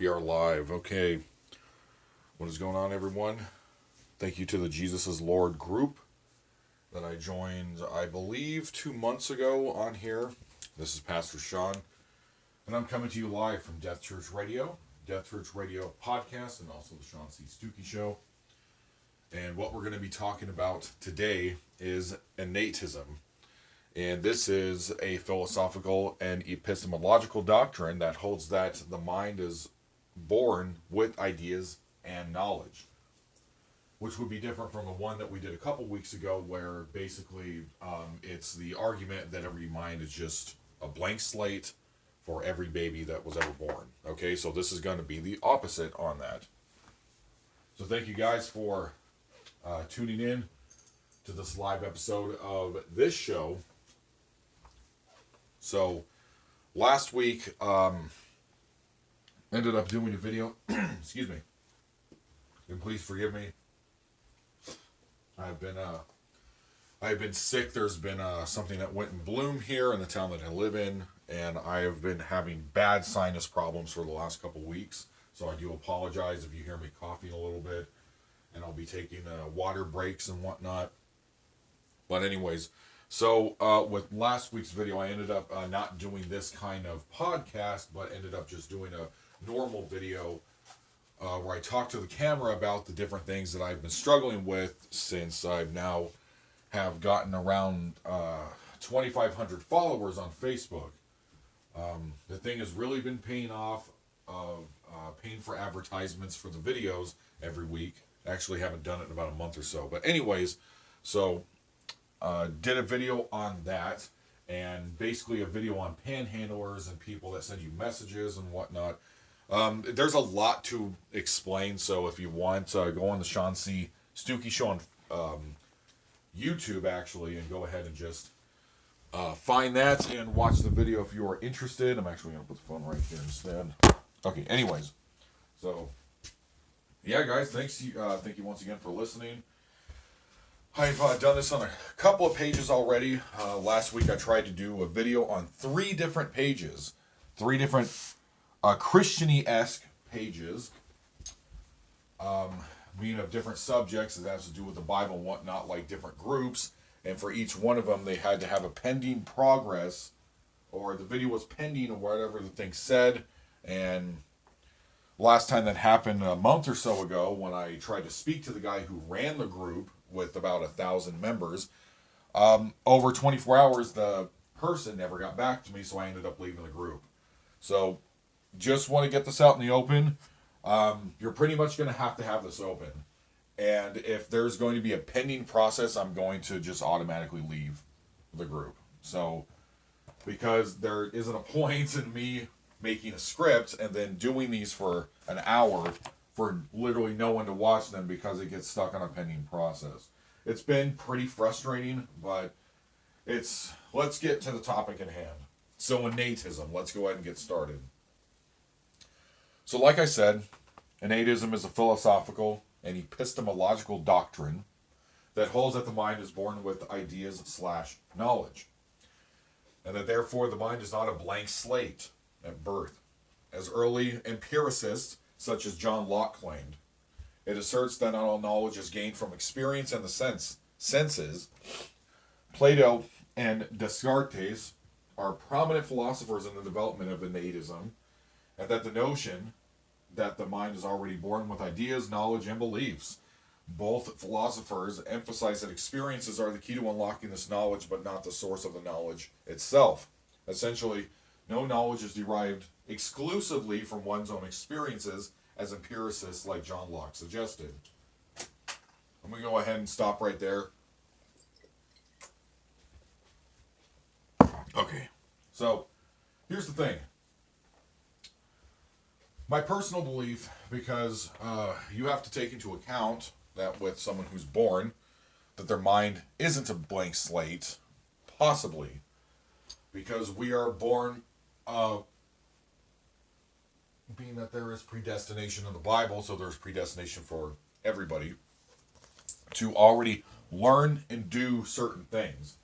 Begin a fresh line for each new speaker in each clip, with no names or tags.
We are live. Okay. What is going on, everyone? Thank you to the Jesus is Lord group that I joined, I believe, 2 months ago on here. This is Pastor Sean, and I'm coming to you live from Death Church Radio podcast, and also the Sean C Stucki Show. And what we're going to be talking about today is Innatism. And this is a philosophical and epistemological doctrine that holds that the mind is born with ideas and knowledge, which would be different from the one that we did a couple weeks ago, where basically it's the argument that every mind is just a blank slate for every baby that was ever born. Okay, so this is going to be the opposite on that. So thank you guys for tuning in to this live episode of this show. So last week ended up doing a video. Excuse me, and please forgive me. I've been sick. There's been something that went in bloom here in the town that I live in, and I have been having bad sinus problems for the last couple weeks. So I do apologize if you hear me coughing a little bit, and I'll be taking water breaks and whatnot. But anyways, so with last week's video, I ended up not doing this kind of podcast, but ended up just doing a normal video where I talk to the camera about the different things that I've been struggling with since I've now have gotten around 2,500 followers on Facebook. The thing has really been paying off of paying for advertisements for the videos every week. Actually haven't done it in about a month or so. But anyways, so did a video on that, and basically a video on panhandlers and people that send you messages and whatnot. There's a lot to explain, so if you want, go on the Sean C. Stucki Show on YouTube, actually, and go ahead and just find that and watch the video if you are interested. I'm actually going to put the phone right here instead. Okay, anyways. So, yeah, guys, thank you once again for listening. I've done this on a couple of pages already. Last week I tried to do a video on 3 different pages. 3 different Christian-y-esque pages, being of different subjects that has to do with the Bible and whatnot, like different groups, and for each one of them they had to have a pending progress, or the video was pending or whatever the thing said. And last time that happened a month or so ago, when I tried to speak to the guy who ran the group with about 1,000 members, over 24 hours the person never got back to me, so I ended up leaving the group. So just want to get this out in the open. You're pretty much going to have this open. And if there's going to be a pending process, I'm going to just automatically leave the group. So, because there isn't a point in me making a script and then doing these for an hour for literally no one to watch them because it gets stuck on a pending process. It's been pretty frustrating, but let's get to the topic at hand. So Innatism, let's go ahead and get started. So like I said, Innatism is a philosophical and epistemological doctrine that holds that the mind is born with ideas/knowledge, and that therefore the mind is not a blank slate at birth, as early empiricists such as John Locke claimed. It asserts that not all knowledge is gained from experience and the senses. Plato and Descartes are prominent philosophers in the development of Innatism, and that the notion that the mind is already born with ideas, knowledge, and beliefs. Both philosophers emphasize that experiences are the key to unlocking this knowledge, but not the source of the knowledge itself. Essentially, no knowledge is derived exclusively from one's own experiences, as empiricists like John Locke suggested. I'm going to go ahead and stop right there. Okay, so here's the thing. My personal belief, because you have to take into account that with someone who's born, that their mind isn't a blank slate, possibly, because we are born, being that there is predestination in the Bible, so there's predestination for everybody, to already learn and do certain things.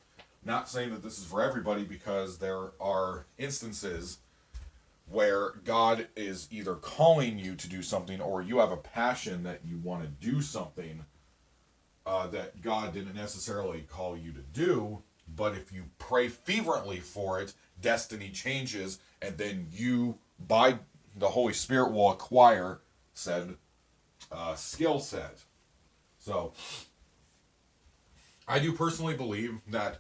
Not saying that this is for everybody, because there are instances where God is either calling you to do something or you have a passion that you want to do something that God didn't necessarily call you to do, but if you pray fervently for it, destiny changes, and then you, by the Holy Spirit, will acquire said skill set. So, I do personally believe that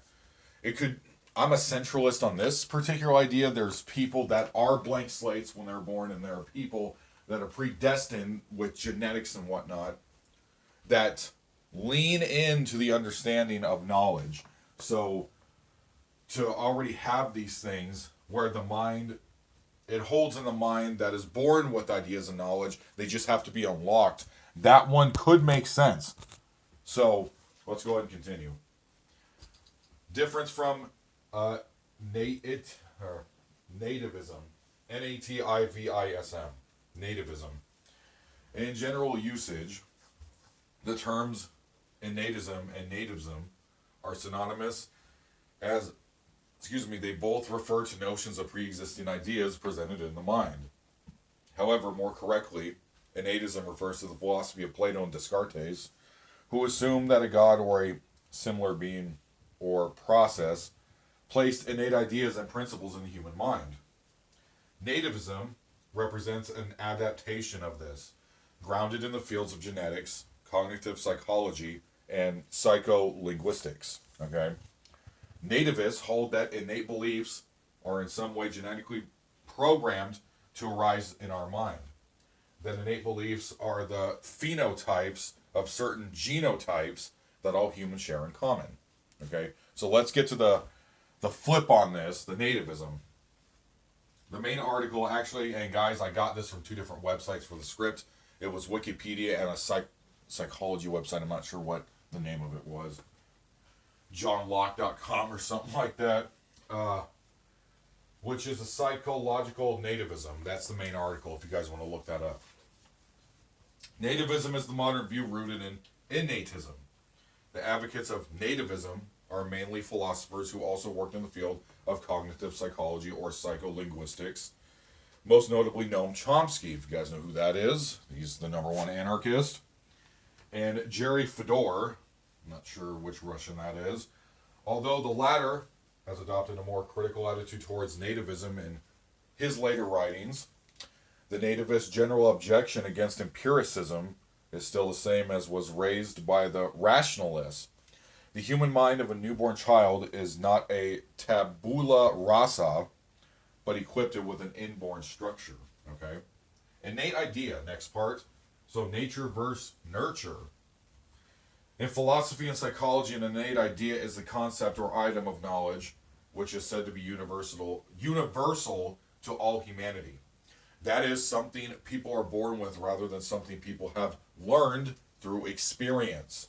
it could. I'm a centralist on this particular idea. There's people that are blank slates when they're born, and there are people that are predestined with genetics and whatnot that lean into the understanding of knowledge. So, to already have these things where the mind, it holds in the mind that is born with ideas and knowledge, they just have to be unlocked. That one could make sense. So, let's go ahead and continue. Difference from nativism, Nativism, nativism. In general usage, the terms innatism and nativism are synonymous, as they both refer to notions of pre-existing ideas presented in the mind. However, more correctly, innatism refers to the philosophy of Plato and Descartes, who assumed that a god or a similar being or process placed innate ideas and principles in the human mind. Nativism represents an adaptation of this, grounded in the fields of genetics, cognitive psychology, and psycholinguistics. Okay? Nativists hold that innate beliefs are in some way genetically programmed to arise in our mind. That innate beliefs are the phenotypes of certain genotypes that all humans share in common. Okay? So let's get to the flip on this, the nativism. The main article, actually, and guys, I got this from two different websites for the script. It was Wikipedia and a psychology website. I'm not sure what the name of it was. JohnLocke.com or something like that. Which is a psychological nativism. That's the main article if you guys want to look that up. Nativism is the modern view rooted in innatism. The advocates of nativism are mainly philosophers who also worked in the field of cognitive psychology or psycholinguistics. Most notably Noam Chomsky, if you guys know who that is. He's the number one anarchist. And Jerry Fedor, I'm not sure which Russian that is. Although the latter has adopted a more critical attitude towards nativism in his later writings, the nativist general objection against empiricism is still the same as was raised by the rationalists. The human mind of a newborn child is not a tabula rasa, but equipped it with an inborn structure. Okay? Innate idea, next part. So nature versus nurture. In philosophy and psychology, an innate idea is the concept or item of knowledge which is said to be universal to all humanity. That is something people are born with rather than something people have learned through experience.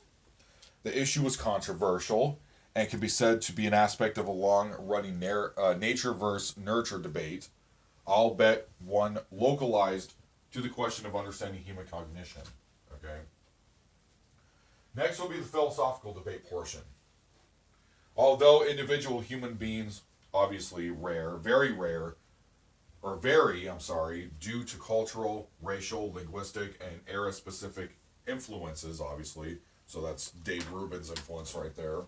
The issue is controversial and can be said to be an aspect of a long-running nature versus nurture debate, I'll bet one localized to the question of understanding human cognition. Okay. Next will be the philosophical debate portion. Although individual human beings, obviously rare, due to cultural, racial, linguistic, and era-specific influences, obviously. So that's Dave Rubin's influence right there.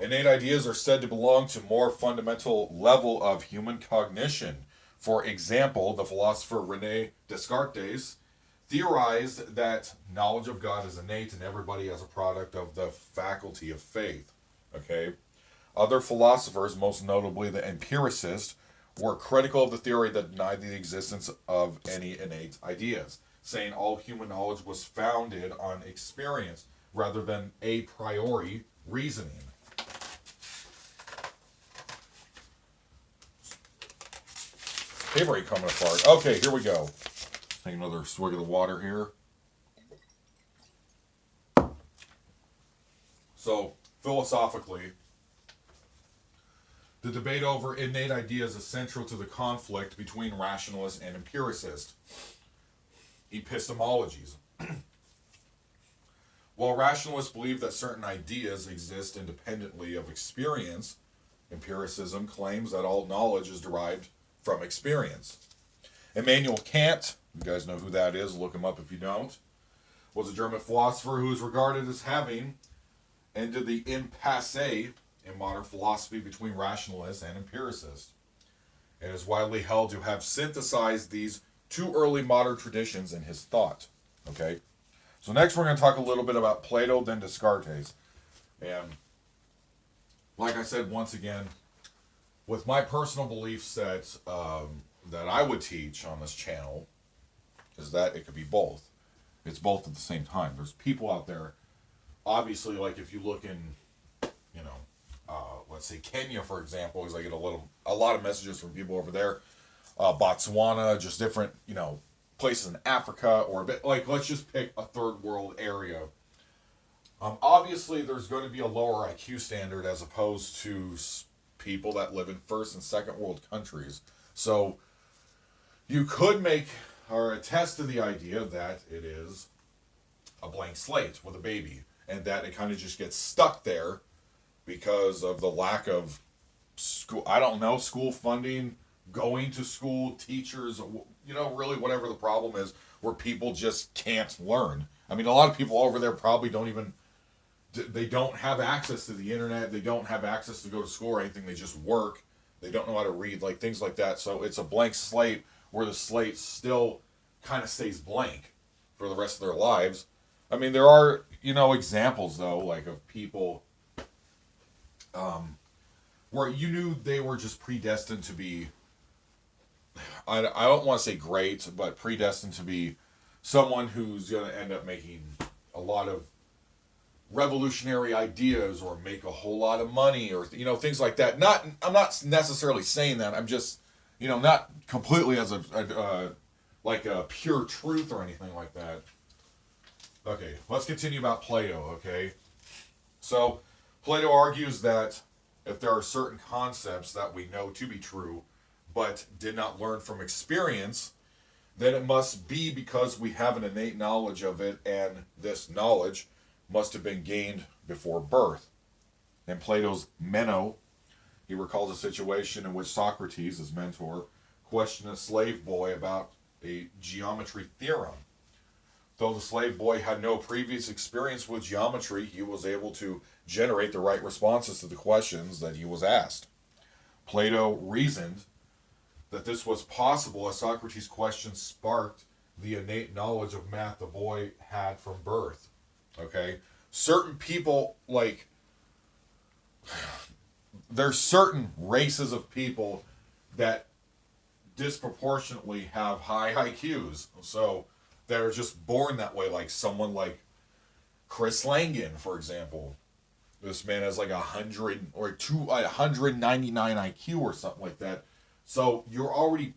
Innate ideas are said to belong to more fundamental level of human cognition. For example, the philosopher René Descartes theorized that knowledge of God is innate and everybody has a product of the faculty of faith. Okay? Other philosophers, most notably the empiricists, were critical of the theory that denied the existence of any innate ideas, saying all human knowledge was founded on experience rather than a priori reasoning. Paper ain't coming apart. Okay, here we go. Take another swig of the water here. So, philosophically, the debate over innate ideas is central to the conflict between rationalists and empiricists epistemologies. While rationalists believe that certain ideas exist independently of experience, empiricism claims that all knowledge is derived from experience. Immanuel Kant, you guys know who that is, look him up if you don't, was a German philosopher who is regarded as having ended the impasse in modern philosophy between rationalists and empiricists, and is widely held to have synthesized these two early modern traditions in his thought. Okay? So next we're going to talk a little bit about Plato, then Descartes. And like I said, once again, with my personal belief set that I would teach on this channel, is that it could be both. It's both at the same time. There's people out there, obviously, like if you look in, you know, let's say Kenya, for example, because I get a lot of messages from people over there, Botswana, just different, you know, places in Africa, or a bit like, let's just pick a third world area. Obviously, there's going to be a lower IQ standard as opposed to people that live in first and second world countries. So you could make or attest to the idea that it is a blank slate with a baby, and that it kind of just gets stuck there because of the lack of school, I don't know, school funding, going to school, teachers, you know, really whatever the problem is, where people just can't learn. I mean, a lot of people over there probably they don't have access to the internet, they don't have access to go to school or anything, they just work, they don't know how to read, like things like that. So it's a blank slate where the slate still kind of stays blank for the rest of their lives. I mean, there are, you know, examples though, like of people where you knew they were just predestined to be, I don't want to say great, but predestined to be someone who's going to end up making a lot of revolutionary ideas or make a whole lot of money, or, you know, things like that. I'm not necessarily saying that. I'm just, you know, not completely as like a pure truth or anything like that. Okay, let's continue about Plato, okay? So, Plato argues that if there are certain concepts that we know to be true, but did not learn from experience, then it must be because we have an innate knowledge of it, and this knowledge must have been gained before birth. In Plato's Meno, he recalls a situation in which Socrates, his mentor, questioned a slave boy about a geometry theorem. Though the slave boy had no previous experience with geometry, he was able to generate the right responses to the questions that he was asked. Plato reasoned that this was possible as Socrates' questions sparked the innate knowledge of math the boy had from birth. Okay? Certain people, like, there's certain races of people that disproportionately have high IQs. So, they're just born that way, like someone like Chris Langan, for example. This man has like 100 or 199 IQ or something like that. So you're already,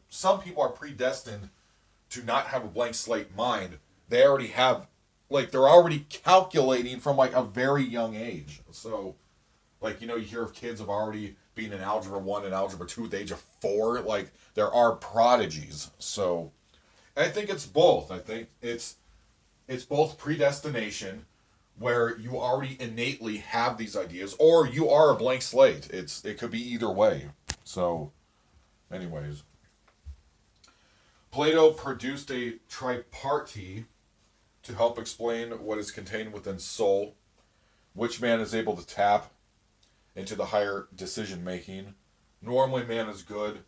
some people are predestined to not have a blank slate mind. They already have, like, they're already calculating from like a very young age. So, like, you know, you hear of kids of already being in Algebra 1 and Algebra 2 at the age of 4. Like, there are prodigies. So, I think it's both. I think it's both predestination, where you already innately have these ideas, or you are a blank slate. It could be either way. So, anyways, Plato produced a tripartite to help explain what is contained within soul, which man is able to tap into the higher decision making. Normally, man is good,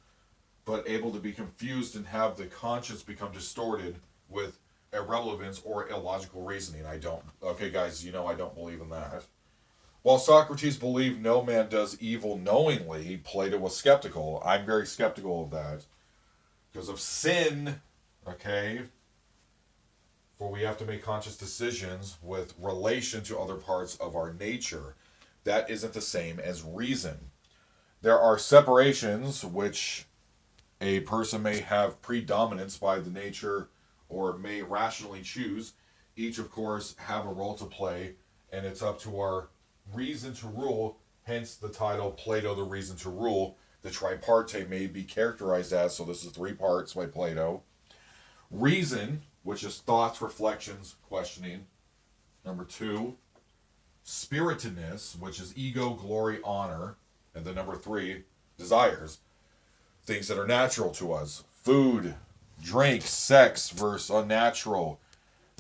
but able to be confused and have the conscience become distorted with irrelevance or illogical reasoning. Okay, guys, you know I don't believe in that. While Socrates believed no man does evil knowingly, Plato was skeptical. I'm very skeptical of that. Because of sin, okay, for we have to make conscious decisions with relation to other parts of our nature. That isn't the same as reason. There are separations which a person may have predominance by the nature or may rationally choose. Each, of course, have a role to play, and it's up to our reason to rule, hence the title Plato, the Reason to Rule. The tripartite may be characterized as, so this is 3 parts by Plato. Reason, which is thoughts, reflections, questioning. Number 2, spiritedness, which is ego, glory, honor. And then number 3, desires. things that are natural to us. Food, drink, sex versus unnatural,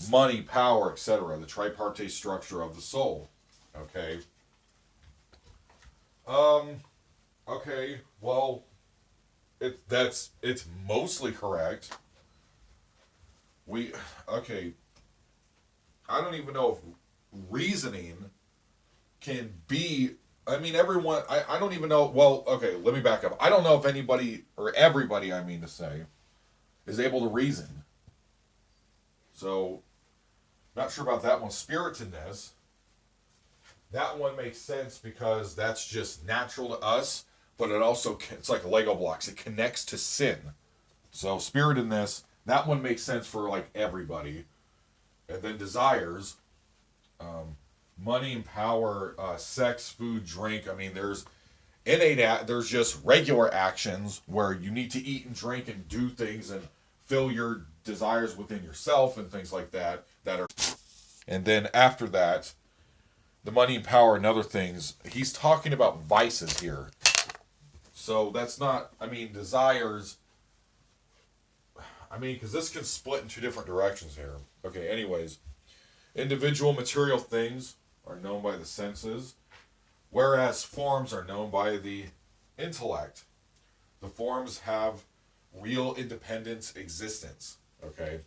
money, power, etc. The tripartite structure of the soul. Okay. Um. Okay. Well, it's mostly correct. We okay. I don't even know if reasoning can be. I mean, everyone. I don't even know. Well, okay. Let me back up. I don't know if anybody or everybody, I mean to say, is able to reason. So, not sure about that one. Spiritedness. That one makes sense because that's just natural to us, but it also it's like Lego blocks. It connects to sin. So spiritedness, that one makes sense for like everybody. And then desires, money and power, sex, food, drink. I mean, there's there's just regular actions where you need to eat and drink and do things and fill your desires within yourself and things like that. And then after that, the money and power and other things. He's talking about vices here. So that's not. I mean, desires. I mean, because this can split in two different directions here. Okay, anyways. Individual material things are known by the senses, whereas forms are known by the intellect. The forms have real independent existence. Okay?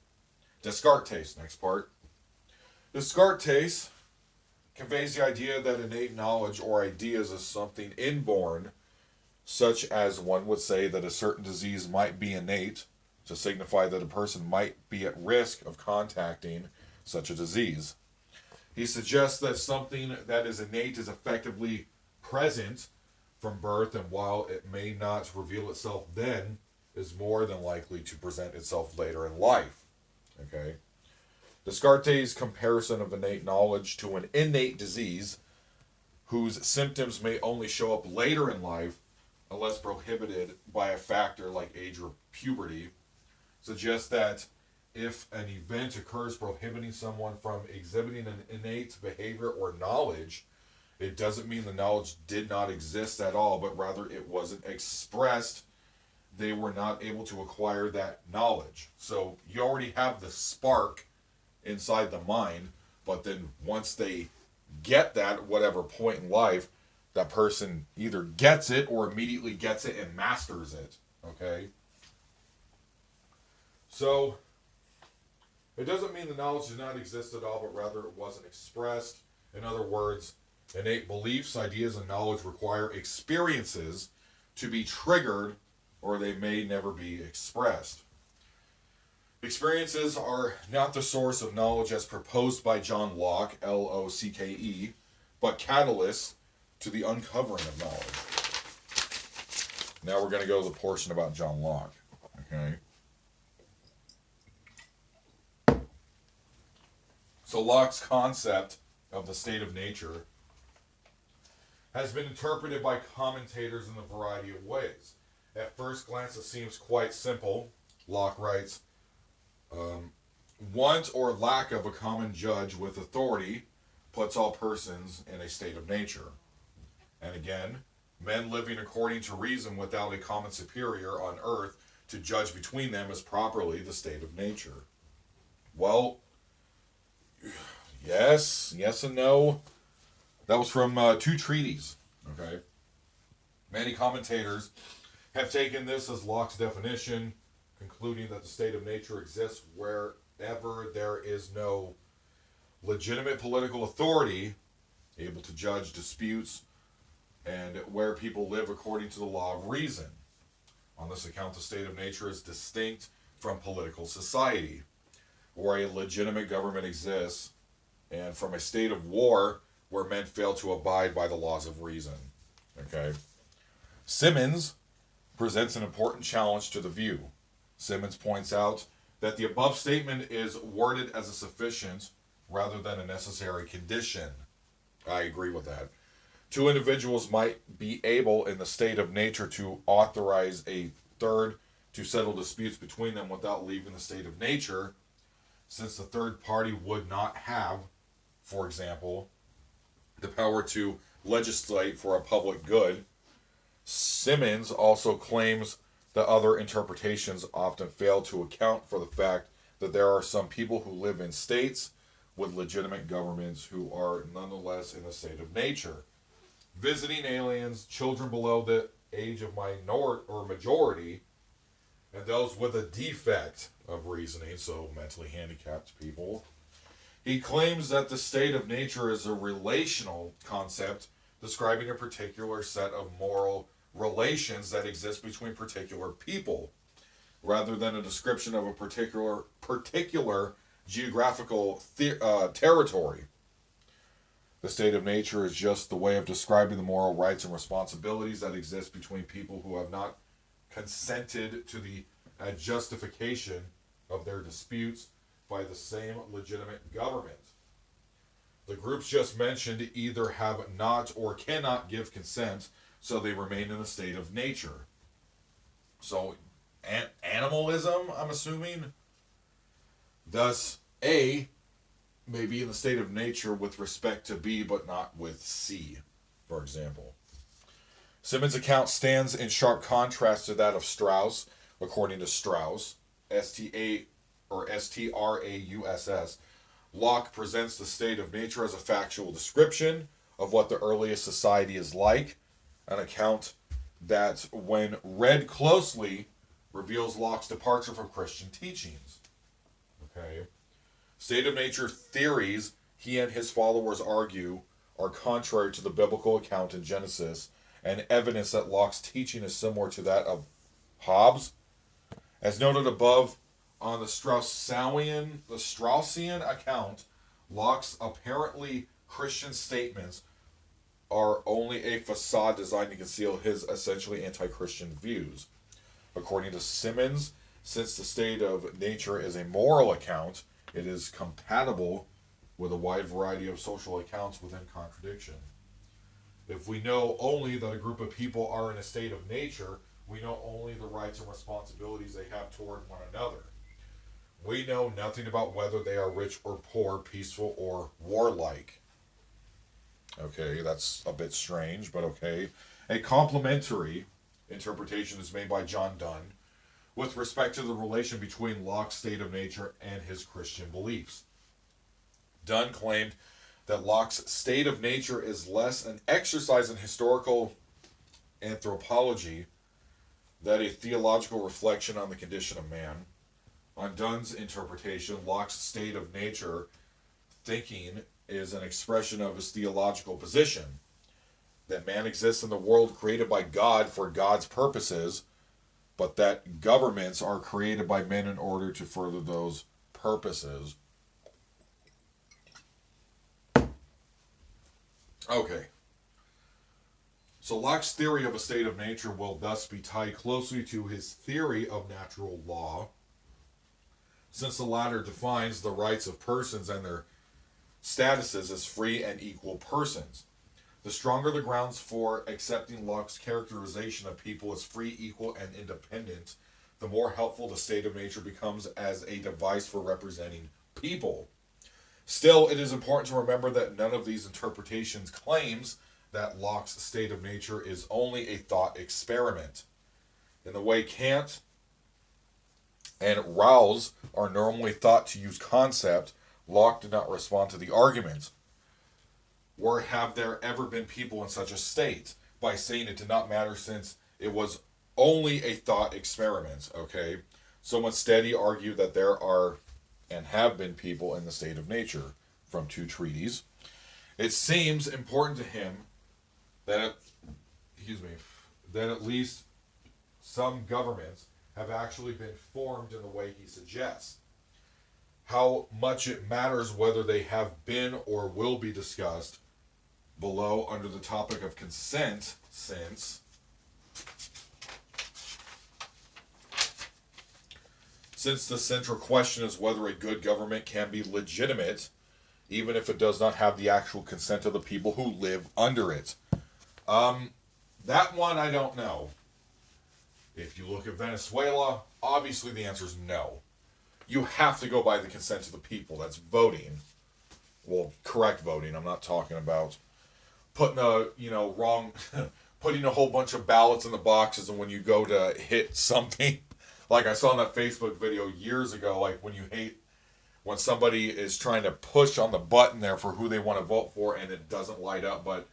Descartes, next part. Descartes conveys the idea that innate knowledge or ideas is something inborn, such as one would say that a certain disease might be innate, to signify that a person might be at risk of contacting such a disease. He suggests that something that is innate is effectively present from birth, and while it may not reveal itself then, is more than likely to present itself later in life. Okay? Descartes' comparison of innate knowledge to an innate disease, whose symptoms may only show up later in life unless prohibited by a factor like age or puberty, suggests that if an event occurs prohibiting someone from exhibiting an innate behavior or knowledge, it doesn't mean the knowledge did not exist at all, but rather it wasn't expressed. They were not able to acquire that knowledge. So you already have the spark inside the mind, but then once they get that at whatever point in life, that person either gets it or immediately gets it and masters it. Okay? So, it doesn't mean the knowledge did not exist at all, but rather it wasn't expressed. In other words, innate beliefs, ideas, and knowledge require experiences to be triggered, or they may never be expressed. Experiences are not the source of knowledge as proposed by John Locke, Locke, but catalysts to the uncovering of knowledge. Now we're going to go to the portion about John Locke. Okay? So Locke's concept of the state of nature has been interpreted by commentators in a variety of ways. At first glance, it seems quite simple. Locke writes, want or lack of a common judge with authority puts all persons in a state of nature. And again, men living according to reason without a common superior on earth to judge between them is properly the state of nature. Well, yes and no. That was from two treatises. Okay. Many commentators have taken this as Locke's definition, concluding that the state of nature exists wherever there is no legitimate political authority able to judge disputes and where people live according to the law of reason. On this account, the state of nature is distinct from political society, where a legitimate government exists, and from a state of war where men fail to abide by the laws of reason. Okay. Simmons presents an important challenge to the view. Simmons points out that the above statement is worded as a sufficient rather than a necessary condition. I agree with that. Two individuals might be able in the state of nature to authorize a third to settle disputes between them without leaving the state of nature, since the third party would not have, for example, the power to legislate for a public good. Simmons also claims The other interpretations often fail to account for the fact that there are some people who live in states with legitimate governments who are nonetheless in a state of nature. Visiting aliens, children below the age of minority or majority, and those with a defect of reasoning, so mentally handicapped people. He claims that the state of nature is a relational concept describing a particular set of moral relations that exist between particular people, rather than a description of a particular geographical territory. The state of nature is just the way of describing the moral rights and responsibilities that exist between people who have not consented to the justification of their disputes by the same legitimate government. The groups just mentioned either have not or cannot give consent, so they remain in a state of nature. So, animalism, I'm assuming. Thus, A may be in the state of nature with respect to B, but not with C, for example. Simmons' account stands in sharp contrast to that of Strauss, according to Strauss, S-T-A or S-T-R-A-U-S-S. Locke presents the state of nature as a factual description of what the earliest society is like, an account that, when read closely, reveals Locke's departure from Christian teachings. Okay. State of nature theories he and his followers argue are contrary to the biblical account in Genesis, and evidence that Locke's teaching is similar to that of Hobbes. As noted above, on the Straussian account, Locke's apparently Christian statements are only a facade designed to conceal his essentially anti-Christian views. According to Simmons, since the state of nature is a moral account, it is compatible with a wide variety of social accounts within contradiction. If we know only that a group of people are in a state of nature, we know only the rights and responsibilities they have toward one another. We know nothing about whether they are rich or poor, peaceful or warlike. Okay, that's a bit strange, but okay. A complementary interpretation is made by John Donne with respect to the relation between Locke's state of nature and his Christian beliefs. Donne claimed that Locke's state of nature is less an exercise in historical anthropology than a theological reflection on the condition of man. On Donne's interpretation, Locke's state of nature thinking is an expression of his theological position, that man exists in the world created by God for God's purposes, but that governments are created by men in order to further those purposes. Okay. So Locke's theory of a state of nature will thus be tied closely to his theory of natural law, since the latter defines the rights of persons and their statuses as free and equal persons. The stronger the grounds for accepting Locke's characterization of people as free, equal, and independent, the more helpful the state of nature becomes as a device for representing people. Still, it is important to remember that none of these interpretations claims that Locke's state of nature is only a thought experiment. In the way Kant and Rawls are normally thought to use concept, Locke did not respond to the argument. Or have there ever been people in such a state? By saying it did not matter since it was only a thought experiment, okay? So instead he argued that there are and have been people in the state of nature, from two treatises. It seems important to him that at least some governments have actually been formed in the way he suggests. How much it matters whether they have been or will be discussed below under the topic of consent, since the central question is whether a good government can be legitimate, even if it does not have the actual consent of the people who live under it. That one I don't know. If you look at Venezuela, obviously the answer is no. You have to go by the consent of the people. That's voting. Well, correct voting. I'm not talking about putting putting a whole bunch of ballots in the boxes, and when you go to hit something, like I saw in that Facebook video years ago, like when somebody is trying to push on the button there for who they want to vote for and it doesn't light up, but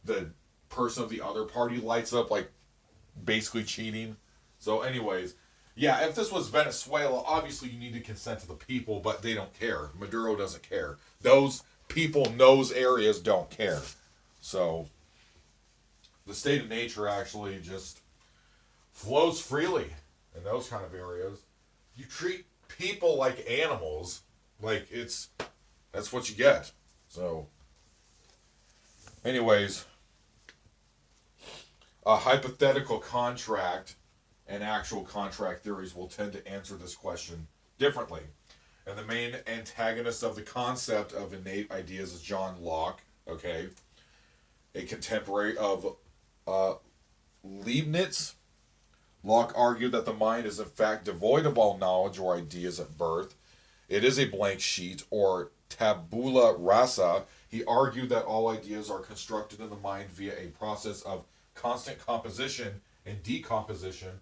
the person of the other party lights up, like basically cheating. So anyways, yeah, if this was Venezuela, obviously you need to consent to the people, but they don't care. Maduro doesn't care. Those people in those areas don't care. So the state of nature actually just flows freely in those kind of areas. You treat people like animals, like that's what you get. So anyways, a hypothetical contract and actual contract theories will tend to answer this question differently. And the main antagonist of the concept of innate ideas is John Locke, okay? A contemporary of Leibniz. Locke argued that the mind is in fact devoid of all knowledge or ideas at birth. It is a blank sheet, or tabula rasa. He argued that all ideas are constructed in the mind via a process of constant composition and decomposition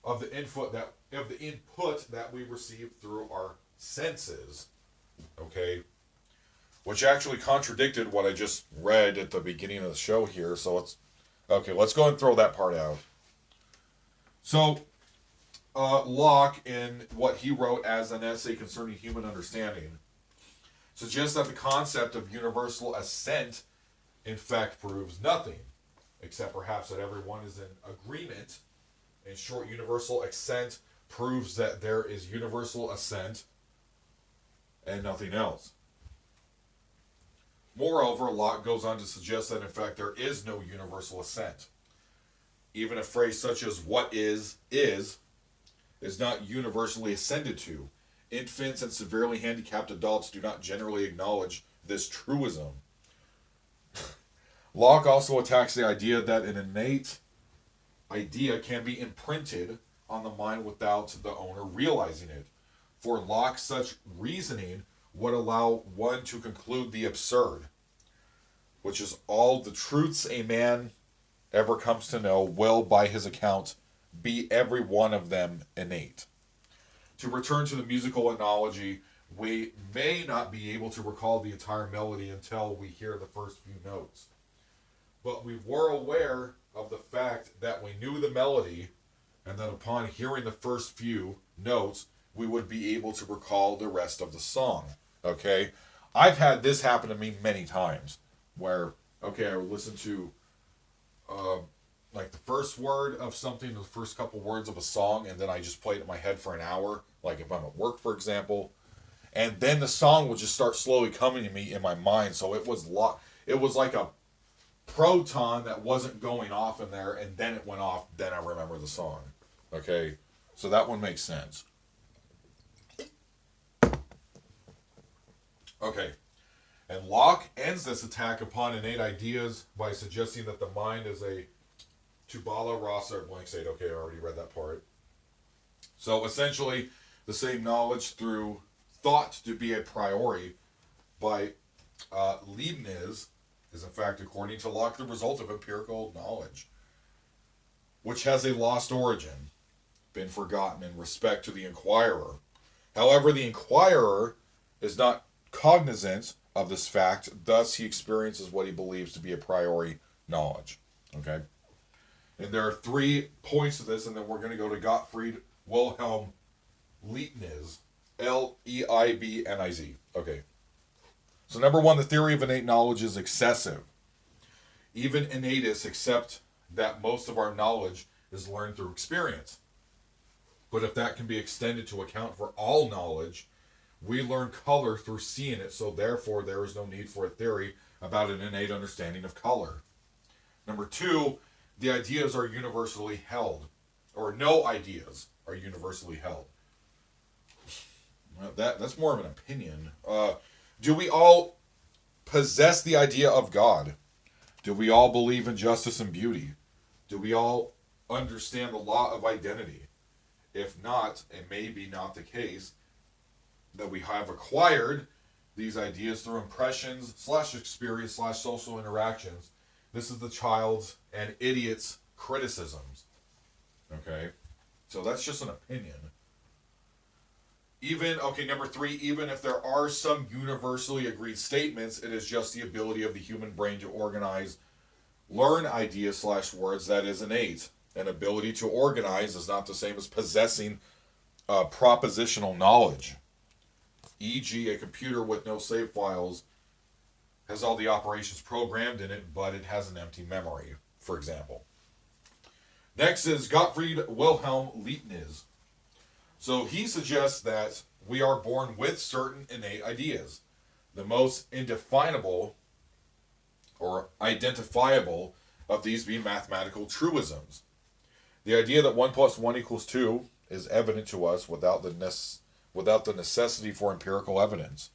of the input that we receive through our senses. Okay? Which actually contradicted what I just read at the beginning of the show here. So let's go and throw that part out. So, Locke, in what he wrote as an essay concerning human understanding, suggests that the concept of universal assent, in fact, proves nothing, except perhaps that everyone is in agreement. In short, universal assent proves that there is universal assent and nothing else. Moreover, Locke goes on to suggest that, in fact, there is no universal assent. Even a phrase such as "what is not universally assented to. Infants and severely handicapped adults do not generally acknowledge this truism." Locke also attacks the idea that an innate idea can be imprinted on the mind without the owner realizing it. For Locke, such reasoning would allow one to conclude the absurd, which is all the truths a man ever comes to know will, by his account, be every one of them innate. To return to the musical analogy, we may not be able to recall the entire melody until we hear the first few notes. But we were aware of the fact that we knew the melody, and that upon hearing the first few notes, we would be able to recall the rest of the song. Okay? I've had this happen to me many times, where, okay, I would listen to like the first word of something, the first couple words of a song, and then I just play it in my head for an hour, like if I'm at work, for example, and then the song would just start slowly coming to me in my mind. So it was like a proton that wasn't going off in there, and then it went off, then I remember the song. Okay, so that one makes sense. Okay, and Locke ends this attack upon innate ideas by suggesting that the mind is a tabula rasa, or blank state. Okay, I already read that part. So essentially, the same knowledge through thought to be a priori by Leibniz is in fact, according to Locke, the result of empirical knowledge, which has a lost origin, been forgotten in respect to the inquirer. However, the inquirer is not cognizant of this fact, thus he experiences what he believes to be a priori knowledge. Okay? And there are 3 points to this, and then we're going to go to Gottfried Wilhelm Leibniz, Leibniz. Okay. So number 1, the theory of innate knowledge is excessive. Even innatists accept that most of our knowledge is learned through experience. But if that can be extended to account for all knowledge, we learn color through seeing it, so therefore there is no need for a theory about an innate understanding of color. Number 2, the ideas are universally held, or no ideas are universally held. Well, that's more of an opinion. Do we all possess the idea of God? Do we all believe in justice and beauty? Do we all understand the law of identity? If not, it may be not the case that we have acquired these ideas through impressions / experience / social interactions, This is the child's and idiot's criticisms. Okay? So that's just an opinion. Number 3, even if there are some universally agreed statements, it is just the ability of the human brain to organize, learn ideas / words that is innate. An ability to organize is not the same as possessing propositional knowledge. E.g., a computer with no save files has all the operations programmed in it, but it has an empty memory, for example. Next is Gottfried Wilhelm Leibniz. So he suggests that we are born with certain innate ideas. The most indefinable or identifiable of these being mathematical truisms. The idea that 1 + 1 = 2 is evident to us without the necessity for empirical evidence.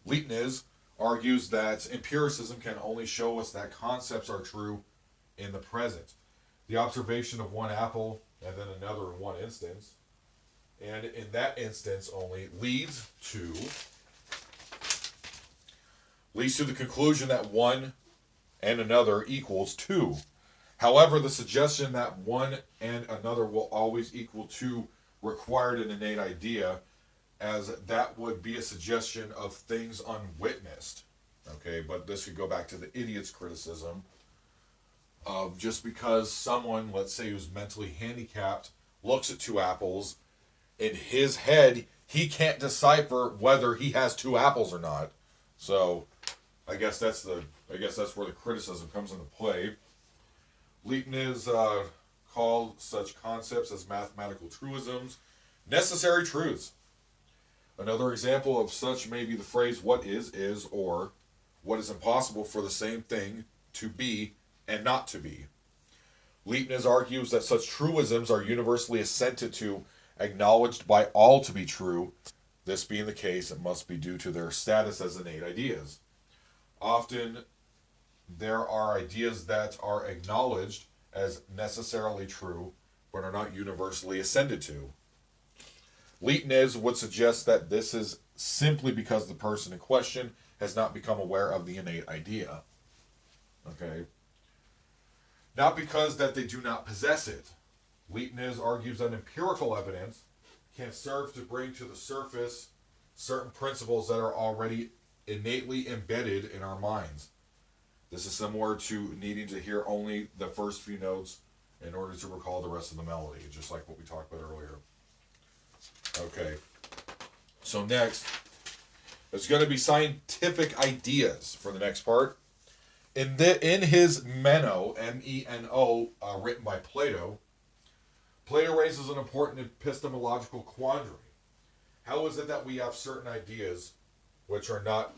Leibniz argues that empiricism can only show us that concepts are true in the present. The observation of one apple and then another in one instance, and in that instance only, leads to the conclusion that one and another equals 2. However, the suggestion that one and another will always equal 2 required an innate idea, as that would be a suggestion of things unwitnessed. Okay, but this could go back to the idiot's criticism of just because someone, let's say who's mentally handicapped, looks at 2 apples, in his head, he can't decipher whether he has 2 apples or not. So, I guess that's where the criticism comes into play. Leibniz called such concepts as mathematical truisms necessary truths. Another example of such may be the phrase "what is," or "what is impossible for the same thing to be and not to be." Leibniz argues that such truisms are universally assented to, acknowledged by all to be true. This being the case, it must be due to their status as innate ideas. Often, there are ideas that are acknowledged as necessarily true, but are not universally assented to. Leibniz would suggest that this is simply because the person in question has not become aware of the innate idea. Okay? Not because that they do not possess it. Leibniz argues that empirical evidence can serve to bring to the surface certain principles that are already innately embedded in our minds. This is similar to needing to hear only the first few notes in order to recall the rest of the melody, just like what we talked about earlier. Okay, so next, there's going to be scientific ideas for the next part. In his Meno, M-E-N-O, written by Plato, Plato raises an important epistemological quandary. How is it that we have certain ideas which are not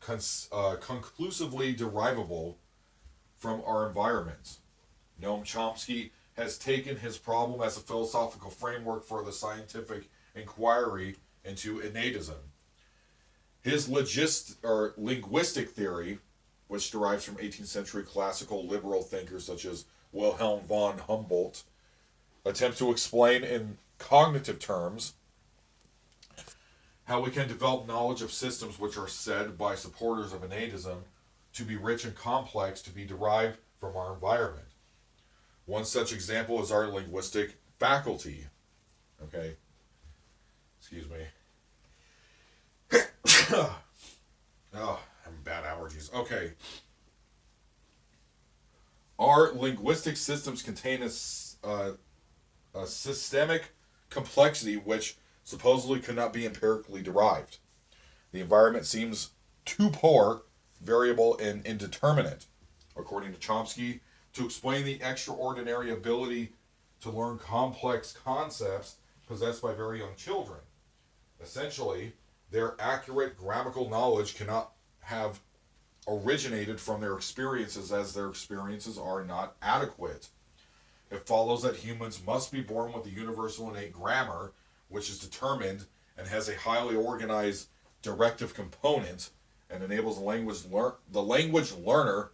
conclusively derivable from our environments? Noam Chomsky has taken his problem as a philosophical framework for the scientific inquiry into innatism. His linguistic theory, which derives from 18th century classical liberal thinkers such as Wilhelm von Humboldt, attempts to explain in cognitive terms how we can develop knowledge of systems which are said by supporters of innatism to be rich and complex, to be derived from our environment. One such example is our linguistic faculty. Okay. Excuse me. Oh, I'm having bad allergies. Okay. Our linguistic systems contain a systemic complexity which supposedly could not be empirically derived. The environment seems too poor, variable, and indeterminate, according to Chomsky, to explain the extraordinary ability to learn complex concepts possessed by very young children. Essentially, their accurate grammatical knowledge cannot have originated from their experiences, as their experiences are not adequate. It follows that humans must be born with a universal innate grammar, which is determined and has a highly organized directive component and enables the language learner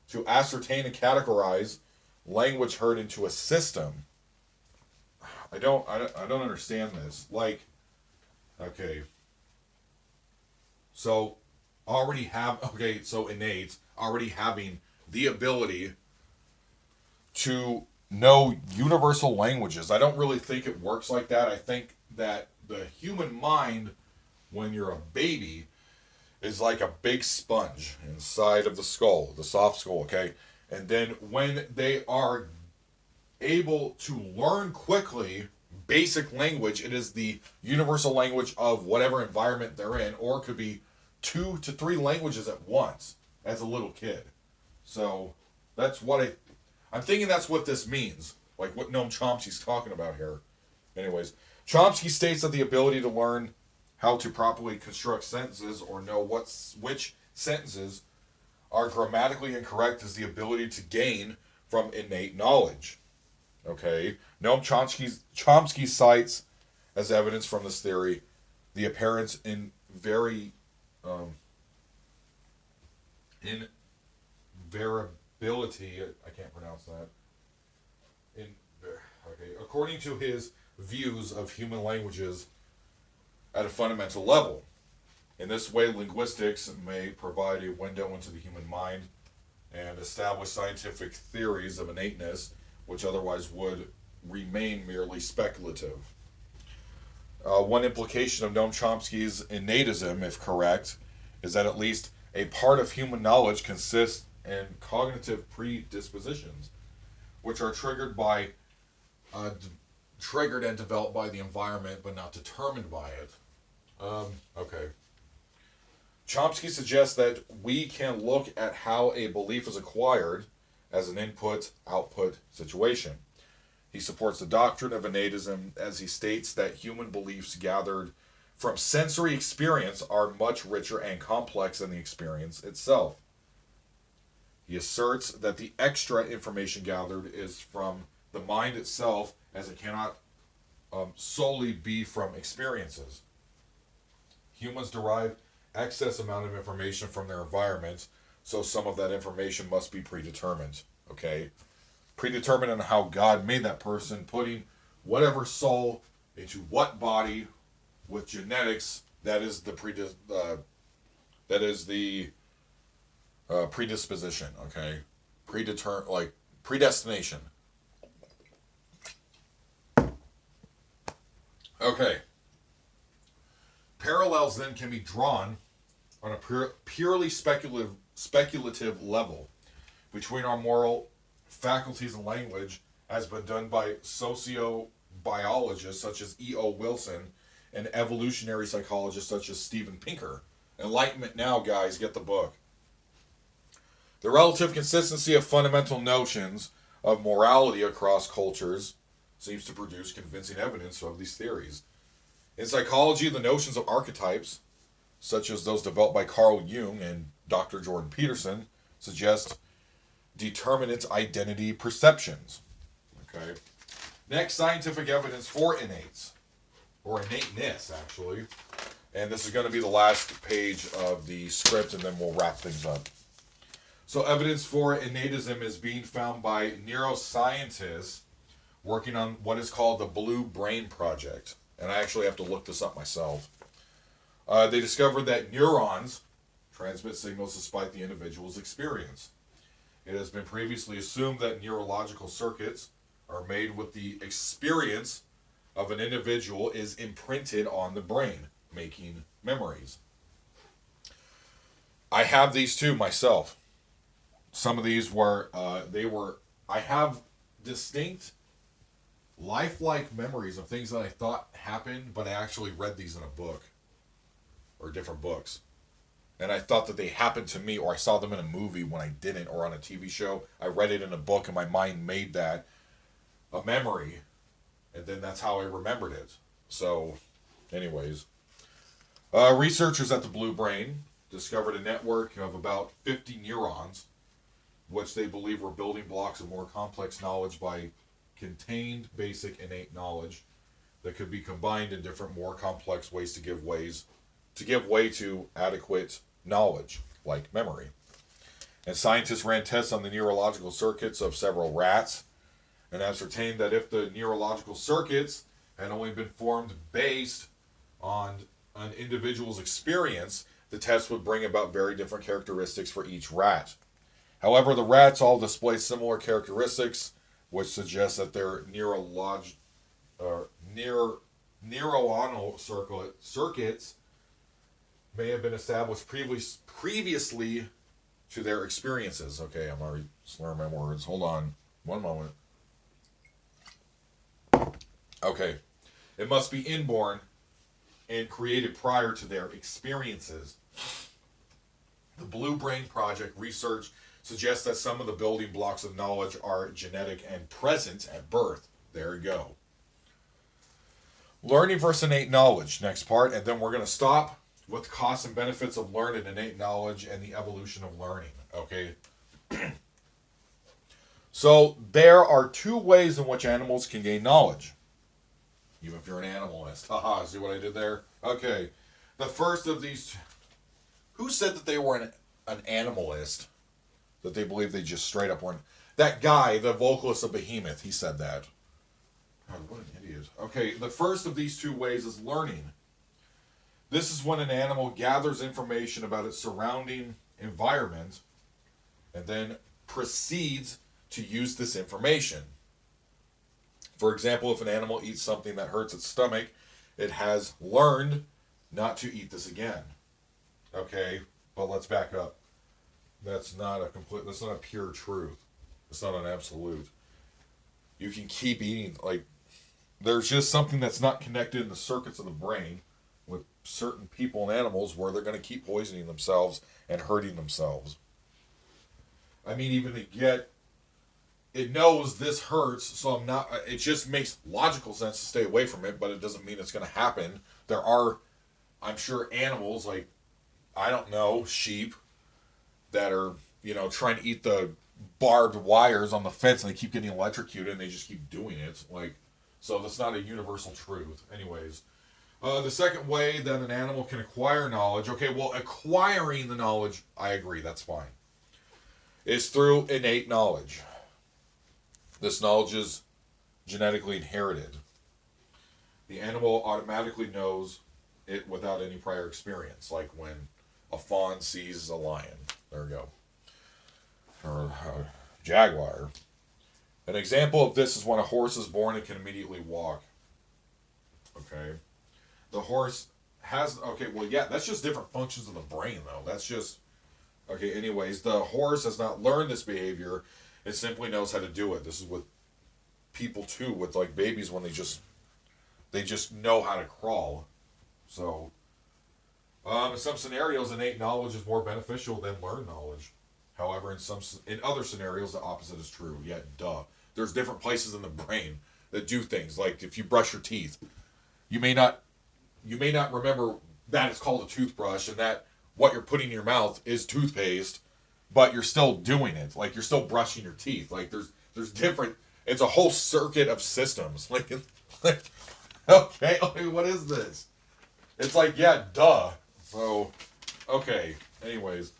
to ascertain and categorize language heard into a system. I don't understand this. Like, okay, so innate already having the ability to know universal languages. I don't really think it works like that. I think that the human mind, when you're a baby, is like a big sponge inside of the skull, the soft skull, okay? And then when they are able to learn quickly basic language, it is the universal language of whatever environment they're in, or it could be 2 to 3 languages at once as a little kid. So that's what I'm thinking that's what this means, like what Noam Chomsky's talking about here. Anyways, Chomsky states that the ability to learn how to properly construct sentences or know which sentences are grammatically incorrect is the ability to gain from innate knowledge. Okay, Noam Chomsky cites as evidence from this theory the appearance in invariability. I can't pronounce that. According to his views of human languages at a fundamental level. In this way, linguistics may provide a window into the human mind and establish scientific theories of innateness, which otherwise would remain merely speculative. One implication of Noam Chomsky's innatism, if correct, is that at least a part of human knowledge consists in cognitive predispositions, which are triggered and developed by the environment, but not determined by it. Okay. Chomsky suggests that we can look at how a belief is acquired as an input-output situation. He supports the doctrine of innatism as he states that human beliefs gathered from sensory experience are much richer and complex than the experience itself. He asserts that the extra information gathered is from the mind itself, as it cannot solely be from experiences. Humans derive excess amount of information from their environment, so some of that information must be predetermined. Okay, predetermined on how God made that person, putting whatever soul into what body with genetics. That is the predisposition. Okay, predestination. Okay. Parallels then can be drawn on a purely speculative level between our moral faculties and language, as been done by sociobiologists such as E.O. Wilson and evolutionary psychologists such as Steven Pinker. Enlightenment Now, guys, get the book. The relative consistency of fundamental notions of morality across cultures seems to produce convincing evidence of these theories. In psychology, the notions of archetypes, such as those developed by Carl Jung and Dr. Jordan Peterson, suggest determinate identity perceptions. Okay. Next, scientific evidence for innates, or innateness, actually. And this is going to be the last page of the script, and then we'll wrap things up. So evidence for innatism is being found by neuroscientists working on what is called the Blue Brain Project. And I actually have to look this up myself. They discovered that neurons transmit signals despite the individual's experience. It has been previously assumed that neurological circuits are made with the experience of an individual is imprinted on the brain, making memories. I have these too myself. Some of these I have distinct lifelike memories of things that I thought happened, but I actually read these in a book or different books. And I thought that they happened to me, or I saw them in a movie when I didn't, or on a TV show. I read it in a book and my mind made that a memory, and then that's how I remembered it. So, anyways. Researchers at the Blue Brain discovered a network of about 50 neurons, which they believe were building blocks of more complex knowledge by contained basic innate knowledge that could be combined in different more complex ways to give way to adequate knowledge, like memory. And scientists ran tests on the neurological circuits of several rats and ascertained that if the neurological circuits had only been formed based on an individual's experience, the test would bring about very different characteristics for each rat. However, the rats all display similar characteristics, which suggests that their neuronal circuits may have been established previously to their experiences. Okay, I'm already slurring my words. Hold on. One moment. Okay. It must be inborn and created prior to their experiences. The Blue Brain Project research suggests that some of the building blocks of knowledge are genetic and present at birth. There you go. Learning versus innate knowledge, next part, and then we're going to stop with costs and benefits of learned and innate knowledge and the evolution of learning. Okay. So there are two ways in which animals can gain knowledge. Even if you're an animalist. Haha, see what I did there? Okay. The first of these... Who said that they were an animalist? That they believe they just straight up weren't... That guy, the vocalist of Behemoth, he said that. God, what an idiot. Okay, the first of these two ways is learning. This is when an animal gathers information about its surrounding environment and then proceeds to use this information. For example, if an animal eats something that hurts its stomach, it has learned not to eat this again. Okay, but let's back up. That's not a pure truth. It's not an absolute. You can keep eating, like, there's just something that's not connected in the circuits of the brain with certain people and animals where they're going to keep poisoning themselves and hurting themselves. I mean, even to get, it knows this hurts, so I'm not, it just makes logical sense to stay away from it, but it doesn't mean it's going to happen. There are, I'm sure, animals, like, I don't know, sheep, that are, trying to eat the barbed wires on the fence and they keep getting electrocuted and they just keep doing it. Like, so that's not a universal truth. Anyways, the second way that an animal can acquire knowledge, okay, well, acquiring the knowledge, I agree, that's fine, is through innate knowledge. This knowledge is genetically inherited. The animal automatically knows it without any prior experience, like when a fawn sees a lion. There we go. Or a jaguar. An example of this is when a horse is born and can immediately walk. Okay. The horse has, okay, well, yeah, that's just different functions of the brain, though. That's just, okay, anyways, the horse has not learned this behavior. It simply knows how to do it. This is with people, too, with, like, babies when they just know how to crawl. So, in some scenarios, innate knowledge is more beneficial than learned knowledge. However, in other scenarios, the opposite is true. Yeah, duh. There's different places in the brain that do things. Like if you brush your teeth, you may not remember that it's called a toothbrush and that what you're putting in your mouth is toothpaste, but you're still doing it. Like you're still brushing your teeth. Like there's different. It's a whole circuit of systems. Like okay, what is this? It's like, yeah, duh. So, okay. Anyways.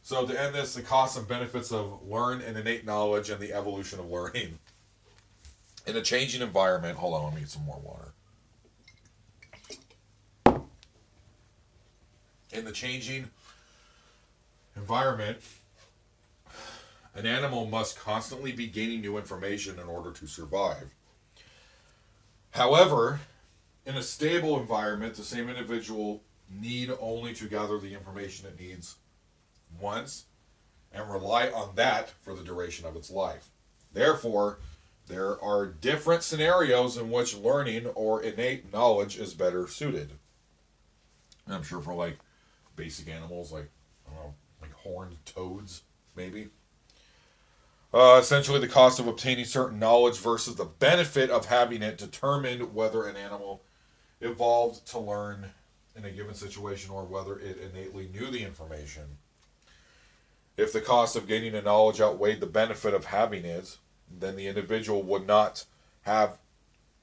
So to end this, the costs and benefits of learned and innate knowledge and the evolution of learning. In a changing environment, hold on, let me get some more water. In the changing environment, an animal must constantly be gaining new information in order to survive. However, in a stable environment, the same individual need only to gather the information it needs once and rely on that for the duration of its life. Therefore, there are different scenarios in which learning or innate knowledge is better suited. And I'm sure for like basic animals like, I don't know, like horned toads, maybe. Essentially, the cost of obtaining certain knowledge versus the benefit of having it determined whether an animal evolved to learn in a given situation or whether it innately knew the information. If the cost of gaining a knowledge outweighed the benefit of having it, then the individual would not have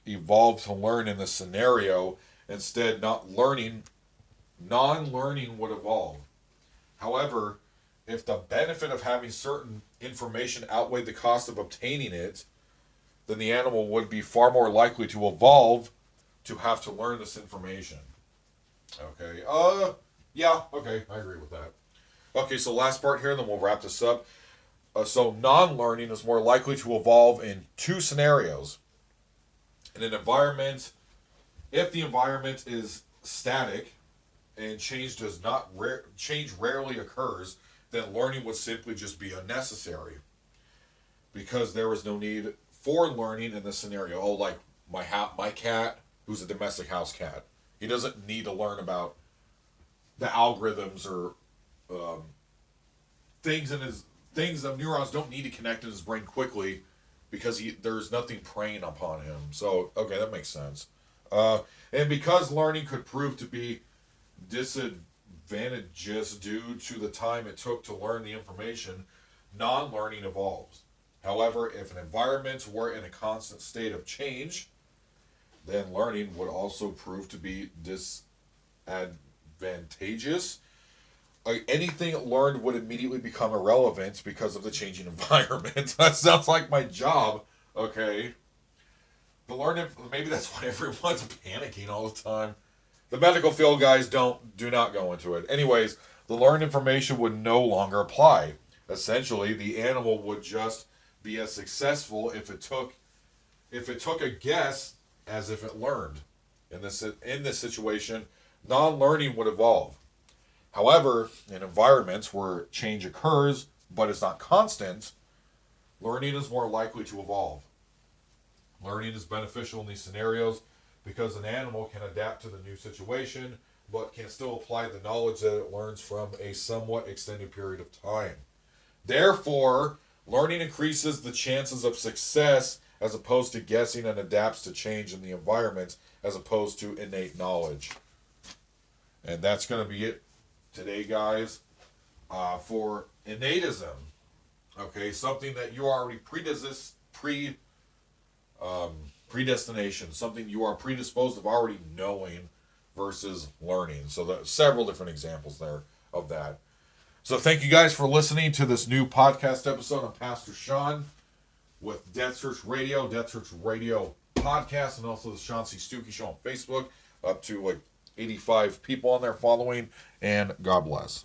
evolved to learn in this scenario. Instead, non-learning would evolve. However, if the benefit of having certain information outweighed the cost of obtaining it, then the animal would be far more likely to evolve to have to learn this information. Okay. Yeah, okay, I agree with that. Okay, so last part here, then we'll wrap this up. So non-learning is more likely to evolve in two scenarios. In an environment, if the environment is static and change rarely occurs, then learning would simply just be unnecessary because there is no need for learning in this scenario. Oh, like my cat, who's a domestic house cat, he doesn't need to learn about the algorithms or things in his things of neurons don't need to connect in his brain quickly because there's nothing preying upon him. So okay, that makes sense. And because learning could prove to be disadvantageous due to the time it took to learn the information, non-learning evolves. However, if an environment were in a constant state of change, then learning would also prove to be disadvantageous. Anything learned would immediately become irrelevant because of the changing environment. That sounds like my job. Okay. Maybe that's why everyone's panicking all the time. The medical field guys do not go into it. Anyways, the learned information would no longer apply. Essentially, the animal would just be as successful if it took a guess as if it learned. In this situation, non-learning would evolve. However, in environments where change occurs but is not constant, learning is more likely to evolve. Learning is beneficial in these scenarios because an animal can adapt to the new situation but can still apply the knowledge that it learns from a somewhat extended period of time. Therefore, learning increases the chances of success as opposed to guessing and adapts to change in the environment as opposed to innate knowledge. And that's going to be it today, guys, for innatism. Okay, something that you are already predestination, something you are predisposed of already knowing versus learning. So there's several different examples there of that. So thank you guys for listening to this new podcast episode. I'm Pastor Sean with Death Search Radio podcast, and also the Sean C Stucki Show on Facebook. Up to like 85 people on there following, and God bless.